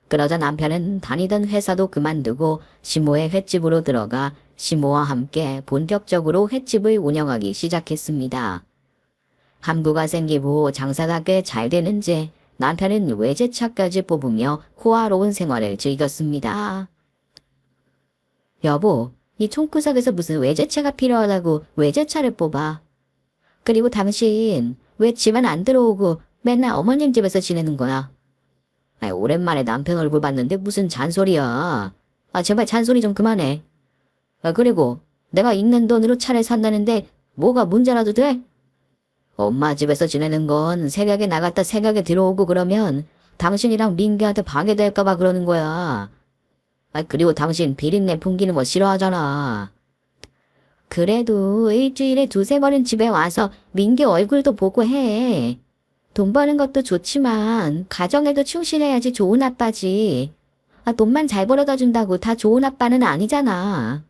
그러자 남편은 다니던 회사도 그만두고 시모의 횟집으로 들어가 시모와 함께 본격적으로 횟집을 운영하기 시작했습니다. 함구가 생기고 장사가 꽤 잘 되는지 남편은 외제차까지 뽑으며 호화로운 생활을 즐겼습니다. 여보, 이 총구석에서 무슨 외제차가 필요하다고 외제차를 뽑아. 그리고 당신 왜 집안 안 들어오고 맨날 어머님 집에서 지내는 거야? 오랜만에 남편 얼굴 봤는데 무슨 잔소리야. 제발 잔소리 좀 그만해. 그리고 내가 있는 돈으로 차를 산다는데 뭐가 문제라도 돼? 엄마 집에서 지내는 건 새벽에 나갔다 새벽에 들어오고 그러면 당신이랑 민기한테 방해될까봐 그러는 거야. 그리고 당신 비린내 풍기는 거 싫어하잖아. 그래도 일주일에 두세 번은 집에 와서 민기 얼굴도 보고 해. 돈 버는 것도 좋지만 가정에도 충실해야지 좋은 아빠지. 돈만 잘 벌어다 준다고 다 좋은 아빠는 아니잖아.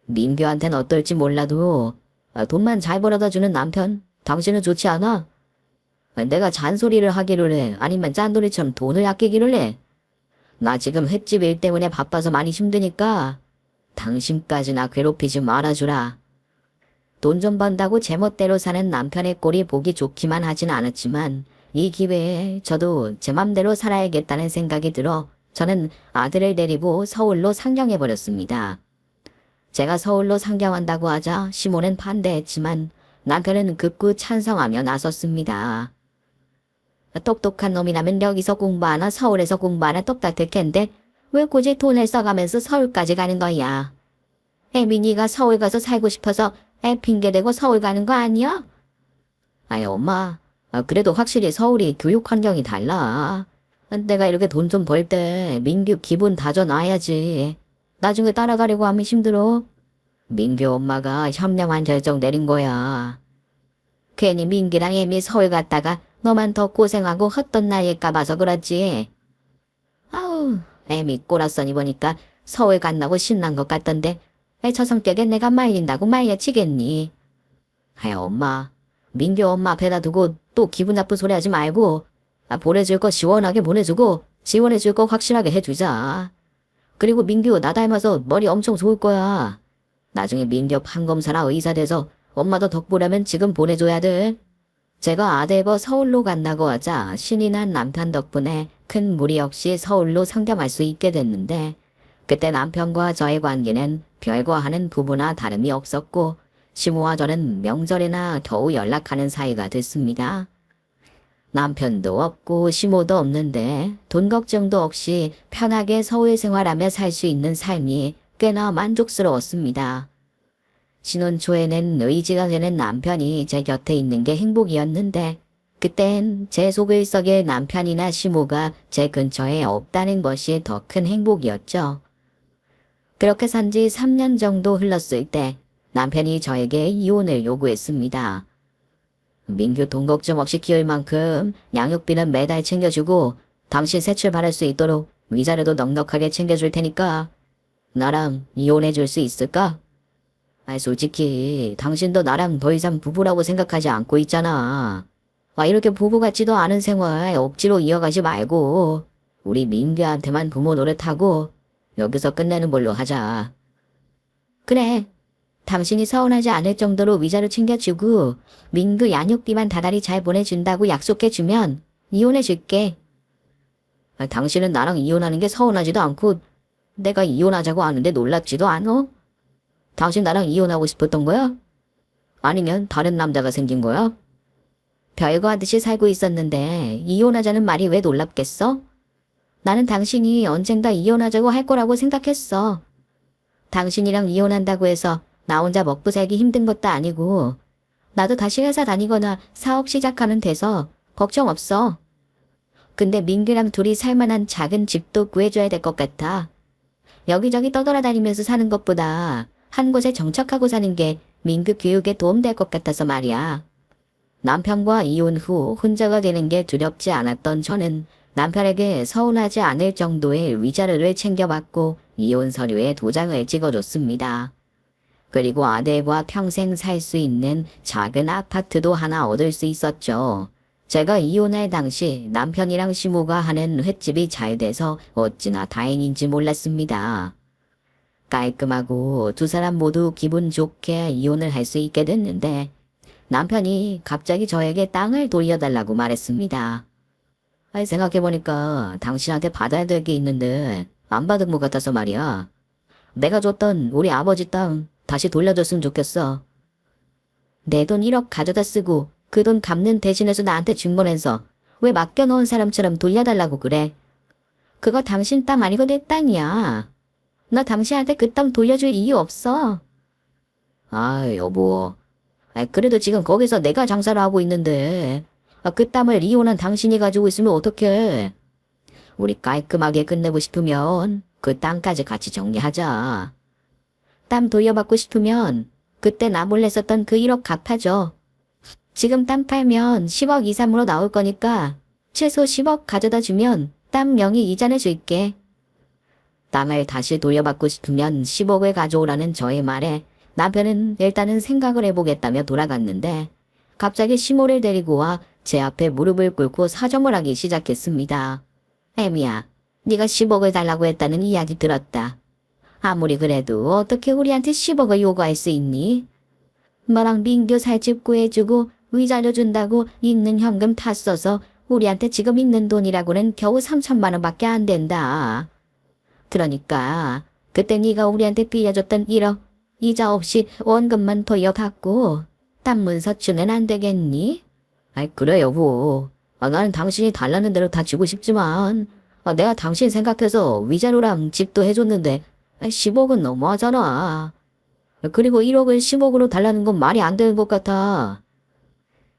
민규한테는 어떨지 몰라도 돈만 잘 벌어다 주는 남편, 당신은 좋지 않아? 내가 잔소리를 하기를 해? 아니면 짠돌이처럼 돈을 아끼기를 해? 나 지금 횟집 일 때문에 바빠서 많이 힘드니까 당신까지나 괴롭히지 말아주라. 돈 좀 번다고 제멋대로 사는 남편의 꼴이 보기 좋기만 하진 않았지만 이 기회에 저도 제 맘대로 살아야겠다는 생각이 들어 저는 아들을 데리고 서울로 상경해버렸습니다. 제가 서울로 상경한다고 하자 시모는 반대했지만 남편은 극구 찬성하며 나섰습니다. 똑똑한 놈이라면 여기서 공부하나 서울에서 공부하나 똑같을 텐데 왜 굳이 돈을 써가면서 서울까지 가는 거야? 민이가 서울 가서 살고 싶어서 애 핑계대고 서울 가는 거 아니야? 엄마, 그래도 확실히 서울이 교육 환경이 달라. 내가 이렇게 돈 좀 벌 때 민규 기분 다져놔야지. 나중에 따라가려고 하면 힘들어. 민규 엄마가 현명한 결정 내린 거야. 괜히 민기랑 애미 서울 갔다가 너만 더 고생하고 헛돈 날릴까 봐서 그렇지. 아우, 애미 꼬라서니 보니까 서울 간다고 신난 것 같던데 저 성격에 내가 말린다고 말려치겠니? 엄마, 민규 엄마 앞에다 두고 또 기분 나쁜 소리 하지 말고 보내줄 거 시원하게 보내주고 지원해줄 거 확실하게 해주자. 그리고 민규 나 닮아서 머리 엄청 좋을 거야. 나중에 민규 판검사나 의사 돼서 엄마도 덕보려면 지금 보내줘야 돼. 제가 아들버 서울로 간다고 하자 신이 난 남편 덕분에 큰 무리 없이 서울로 상경할 수 있게 됐는데 그때 남편과 저의 관계는 별거 하는 부부나 다름이 없었고 시모와 저는 명절에나 겨우 연락하는 사이가 됐습니다. 남편도 없고 시모도 없는데 돈 걱정도 없이 편하게 서울 생활하며 살 수 있는 삶이 꽤나 만족스러웠습니다. 신혼 초에는 의지가 되는 남편이 제 곁에 있는 게 행복이었는데 그땐 제 속을 썩일 남편이나 시모가 제 근처에 없다는 것이 더 큰 행복이었죠. 그렇게 산 지 3년 정도 흘렀을 때 남편이 저에게 이혼을 요구했습니다. 민규 돈 걱정 없이 키울 만큼 양육비는 매달 챙겨주고 당신 새 출발할 수 있도록 위자료도 넉넉하게 챙겨줄 테니까 나랑 이혼해 줄 수 있을까? 솔직히 당신도 나랑 더 이상 부부라고 생각하지 않고 있잖아. 이렇게 부부 같지도 않은 생활 억지로 이어가지 말고 우리 민규한테만 부모 노릇하고 여기서 끝내는 걸로 하자. 그래. 당신이 서운하지 않을 정도로 위자료 챙겨주고 민규 양육비만 다달이 잘 보내준다고 약속해주면 이혼해줄게. 당신은 나랑 이혼하는 게 서운하지도 않고 내가 이혼하자고 하는데 놀랍지도 않어? 당신 나랑 이혼하고 싶었던 거야? 아니면 다른 남자가 생긴 거야? 별거 하듯이 살고 있었는데 이혼하자는 말이 왜 놀랍겠어? 나는 당신이 언젠가 이혼하자고 할 거라고 생각했어. 당신이랑 이혼한다고 해서 나 혼자 먹고 살기 힘든 것도 아니고 나도 다시 회사 다니거나 사업 시작하면 돼서 걱정 없어. 근데 민규랑 둘이 살만한 작은 집도 구해줘야 될 것 같아. 여기저기 떠돌아다니면서 사는 것보다 한 곳에 정착하고 사는 게 민규 교육에 도움될 것 같아서 말이야. 남편과 이혼 후 혼자가 되는 게 두렵지 않았던 저는 남편에게 서운하지 않을 정도의 위자료를 챙겨받고 이혼 서류에 도장을 찍어줬습니다. 그리고 아들과 평생 살 수 있는 작은 아파트도 하나 얻을 수 있었죠. 제가 이혼할 당시 남편이랑 시모가 하는 횟집이 잘 돼서 어찌나 다행인지 몰랐습니다. 깔끔하고 두 사람 모두 기분 좋게 이혼을 할 수 있게 됐는데 남편이 갑자기 저에게 땅을 돌려달라고 말했습니다. 아니, 생각해보니까 당신한테 받아야 될 게 있는데 안 받은 것 같아서 말이야. 내가 줬던 우리 아버지 땅 다시 돌려줬으면 좋겠어. 내 돈 1억 가져다 쓰고 그 돈 갚는 대신해서 나한테 증권해서 왜 맡겨놓은 사람처럼 돌려달라고 그래? 그거 당신 땅 아니고 내 땅이야. 나 당신한테 그 땅 돌려줄 이유 없어. 아, 여보. 그래도 지금 거기서 내가 장사를 하고 있는데 그 땅을 이혼한 당신이 가지고 있으면 어떡해. 우리 깔끔하게 끝내고 싶으면 그 땅까지 같이 정리하자. 땅 돌려받고 싶으면 그때 나 몰래 썼던 그 1억 갚아줘. 지금 땅 팔면 10억 이상으로 나올 거니까 최소 10억 가져다 주면 땅 명의 이자를 줄게. 땅을 다시 돌려받고 싶으면 10억을 가져오라는 저의 말에 남편은 일단은 생각을 해보겠다며 돌아갔는데 갑자기 시모를 데리고 와 제 앞에 무릎을 꿇고 사정을 하기 시작했습니다. 애미야, 네가 10억을 달라고 했다는 이야기 들었다. 아무리 그래도 어떻게 우리한테 10억을 요구할 수 있니? 너랑 민규 살집 구해주고 위자료 준다고 있는 현금 다 써서 우리한테 지금 있는 돈이라고는 겨우 3천만 원밖에 안 된다. 그러니까 그때 네가 우리한테 빌려줬던 1억 이자 없이 원금만 돌려받고 땅 문서 주면 안 되겠니? 아이, 그래 여보. 나는 당신이 달라는 대로 다 주고 싶지만 내가 당신 생각해서 위자료랑 집도 해줬는데 10억은 너무하잖아. 그리고 1억을 10억으로 달라는 건 말이 안 되는 것 같아.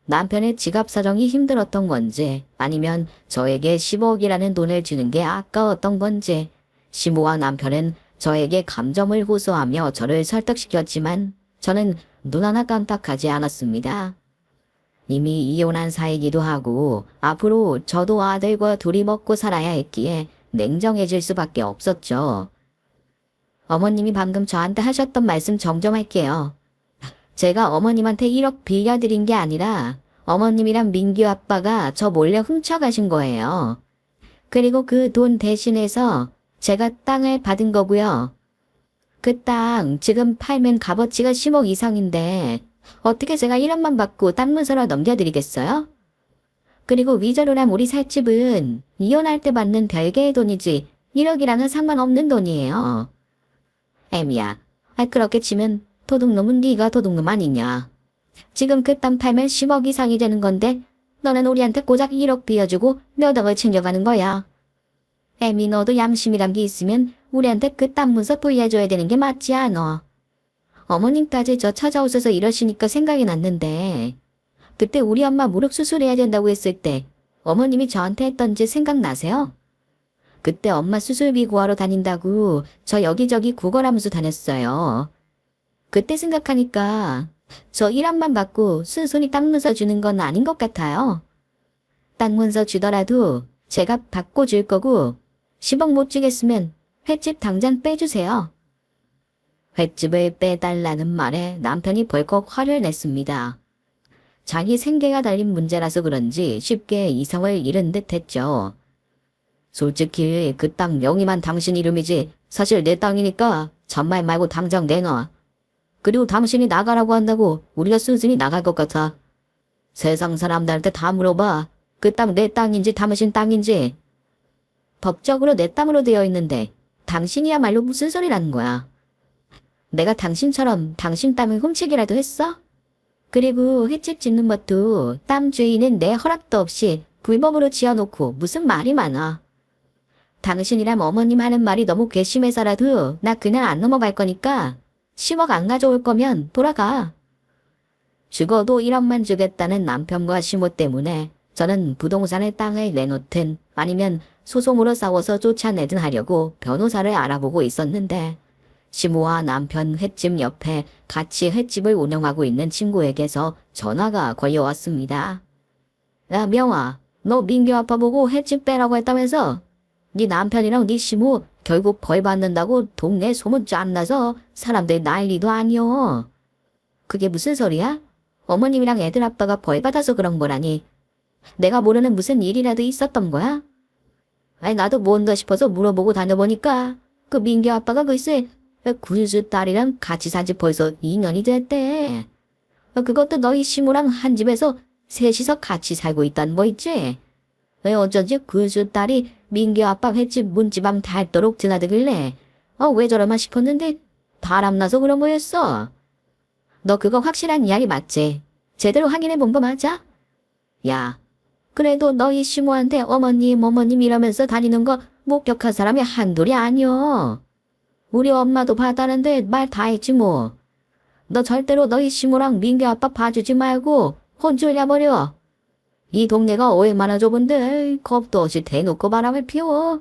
남편의 지갑 사정이 힘들었던 건지 아니면 저에게 10억이라는 돈을 주는 게 아까웠던 건지 시모와 남편은 저에게 감정을 호소하며 저를 설득시켰지만 저는 눈 하나 깜빡하지 않았습니다. 이미 이혼한 사이기도 하고 앞으로 저도 아들과 둘이 먹고 살아야 했기에 냉정해질 수밖에 없었죠. 어머님이 방금 저한테 하셨던 말씀 정정할게요. 제가 어머님한테 1억 빌려드린 게 아니라 어머님이랑 민규 아빠가 저 몰래 훔쳐가신 거예요. 그리고 그 돈 대신해서 제가 땅을 받은 거고요. 그 땅 지금 팔면 값어치가 10억 이상인데 어떻게 제가 1억만 받고 땅 문서로 넘겨드리겠어요? 그리고 위자료랑 우리 살 집은 이혼할 때 받는 별개의 돈이지 1억이랑은 상관없는 돈이에요. 애미야, 그렇게 치면 도둑놈은 네가 도둑놈 아니냐. 지금 그 땅 팔면 10억 이상이 되는 건데 너는 우리한테 고작 1억 빌려주고 몇 억을 챙겨가는 거야. 애미 너도 양심이란 게 있으면 우리한테 그 땅 문서 돌려줘야 되는 게 맞지 않아. 어머님까지 저 찾아오셔서 이러시니까 생각이 났는데 그때 우리 엄마 무릎 수술해야 된다고 했을 때 어머님이 저한테 했던 짓 생각나세요? 그때 엄마 수술비 구하러 다닌다고 저 여기저기 구걸하면서 다녔어요. 그때 생각하니까 저 1억만 받고 순순히 땅 문서 주는 건 아닌 것 같아요. 땅 문서 주더라도 제가 받고 줄 거고 10억 못 주겠으면 횟집 당장 빼주세요. 횟집을 빼달라는 말에 남편이 벌컥 화를 냈습니다. 자기 생계가 달린 문제라서 그런지 쉽게 이성을 잃은 듯 했죠. 솔직히 그 땅 명의만 당신 이름이지 사실 내 땅이니까 잔말 말고 당장 내놔. 그리고 당신이 나가라고 한다고 우리가 순순히 나갈 것 같아. 세상 사람들한테 다 물어봐. 그 땅 내 땅인지 당신 땅인지. 법적으로 내 땅으로 되어 있는데 당신이야말로 무슨 소리라는 거야. 내가 당신처럼 당신 땅을 훔치기라도 했어? 그리고 횟집 짓는 것도 땅 주인은 내 허락도 없이 불법으로 지어놓고 무슨 말이 많아. 당신이랑 어머님 하는 말이 너무 괘씸해서라도 나 그냥 안 넘어갈 거니까 10억 안 가져올 거면 돌아가. 죽어도 1억만 주겠다는 남편과 시모 때문에 저는 부동산의 땅을 내놓든 아니면 소송으로 싸워서 쫓아내든 하려고 변호사를 알아보고 있었는데 시모와 남편 횟집 옆에 같이 횟집을 운영하고 있는 친구에게서 전화가 걸려왔습니다. 야, 명아, 너 민규 아빠 보고 횟집 빼라고 했다면서? 네 남편이랑 네 시모 결국 벌 받는다고 동네 소문 쫙 나서 사람들 난리도 아니여. 그게 무슨 소리야? 어머님이랑 애들 아빠가 벌 받아서 그런 거라니. 내가 모르는 무슨 일이라도 있었던 거야? 아니, 나도 뭔가 싶어서 물어보고 다녀보니까 그 민규 아빠가 글쎄 군수 딸이랑 같이 산지 벌써 2년이 됐대. 그것도 너희 시모랑 한 집에서 셋이서 같이 살고 있다는 거 있지? 왜 어쩐지 군수 딸이 민규 아빠 횟집 문지방 닳도록 드나들길래 왜 저러나 싶었는데 바람나서 그런 거였어. 너 그거 확실한 이야기 맞지? 제대로 확인해 본 거 맞아? 야, 그래도 너희 시모한테 어머님 이러면서 다니는 거 목격한 사람이 한둘이 아니여. 우리 엄마도 봤다는데 말 다 했지 뭐. 너 절대로 너희 시모랑 민규 아빠 봐주지 말고 혼쭐 내버려. 이 동네가 얼마나 좁은데 겁도 없이 대놓고 바람을 피워.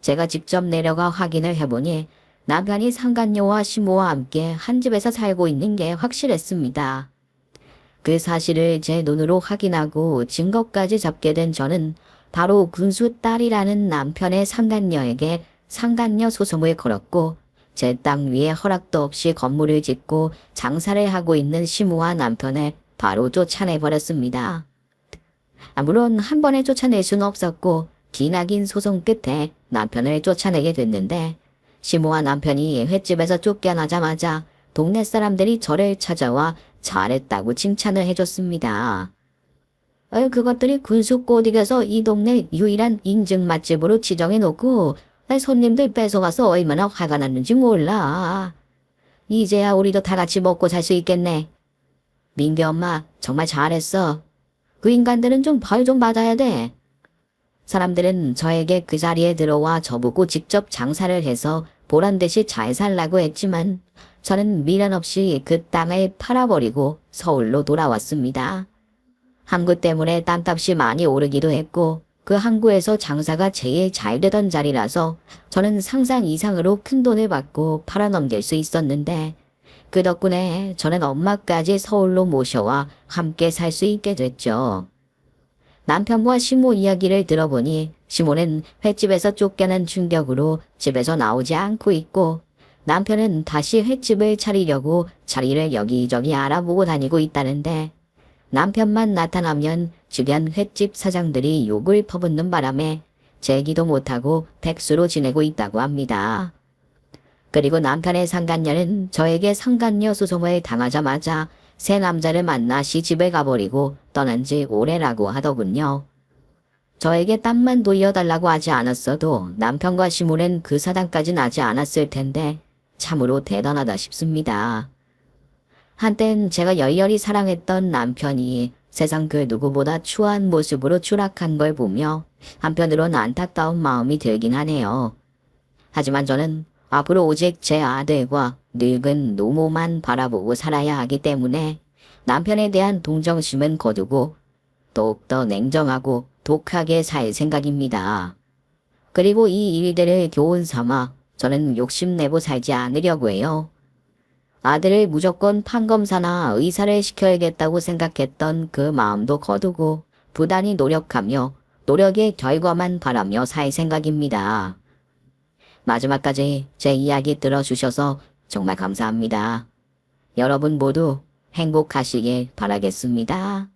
제가 직접 내려가 확인을 해보니 남편이 상간녀와 시모와 함께 한 집에서 살고 있는 게 확실했습니다. 그 사실을 제 눈으로 확인하고 증거까지 잡게 된 저는 바로 군수 딸이라는 남편의 상간녀에게 상간녀 소송을 걸었고 제 땅 위에 허락도 없이 건물을 짓고 장사를 하고 있는 시모와 남편을 바로 쫓아내버렸습니다. 물론 한 번에 쫓아낼 수는 없었고 기나긴 소송 끝에 남편을 쫓아내게 됐는데 시모와 남편이 횟집에서 쫓겨나자마자 동네 사람들이 저를 찾아와 잘했다고 칭찬을 해줬습니다. 그것들이 군수 꼬딕에서 이 동네 유일한 인증 맛집으로 지정해놓고 손님들 뺏어가서 얼마나 화가 났는지 몰라. 이제야 우리도 다 같이 먹고 살 수 있겠네. 민규 엄마 정말 잘했어. 그 인간들은 좀 벌 좀 받아야 돼. 사람들은 저에게 그 자리에 들어와 저보고 직접 장사를 해서 보란듯이 잘 살라고 했지만 저는 미련 없이 그 땅을 팔아버리고 서울로 돌아왔습니다. 항구 때문에 땅값이 많이 오르기도 했고 그 항구에서 장사가 제일 잘 되던 자리라서 저는 상상 이상으로 큰 돈을 받고 팔아넘길 수 있었는데 그 덕분에 저는 엄마까지 서울로 모셔와 함께 살 수 있게 됐죠. 남편과 시모 이야기를 들어보니 시모는 횟집에서 쫓겨난 충격으로 집에서 나오지 않고 있고 남편은 다시 횟집을 차리려고 자리를 여기저기 알아보고 다니고 있다는데 남편만 나타나면 주변 횟집 사장들이 욕을 퍼붓는 바람에 재기도 못하고 백수로 지내고 있다고 합니다. 그리고 남편의 상간녀는 저에게 상간녀 소송을 당하자마자 새 남자를 만나 시집에 가버리고 떠난 지 오래라고 하더군요. 저에게 땅만 돌려달라고 하지 않았어도 남편과 시모는 그 사단까지 나지 않았을 텐데 참으로 대단하다 싶습니다. 한땐 제가 열렬히 사랑했던 남편이 세상 그 누구보다 추한 모습으로 추락한 걸 보며 한편으론 안타까운 마음이 들긴 하네요. 하지만 저는 앞으로 오직 제 아들과 늙은 노모만 바라보고 살아야 하기 때문에 남편에 대한 동정심은 거두고 더욱더 냉정하고 독하게 살 생각입니다. 그리고 이 일들을 교훈 삼아 저는 욕심내고 살지 않으려고 해요. 아들을 무조건 판검사나 의사를 시켜야겠다고 생각했던 그 마음도 거두고 부단히 노력하며 노력의 결과만 바라며 살 생각입니다. 마지막까지 제 이야기 들어주셔서 정말 감사합니다. 여러분 모두 행복하시길 바라겠습니다.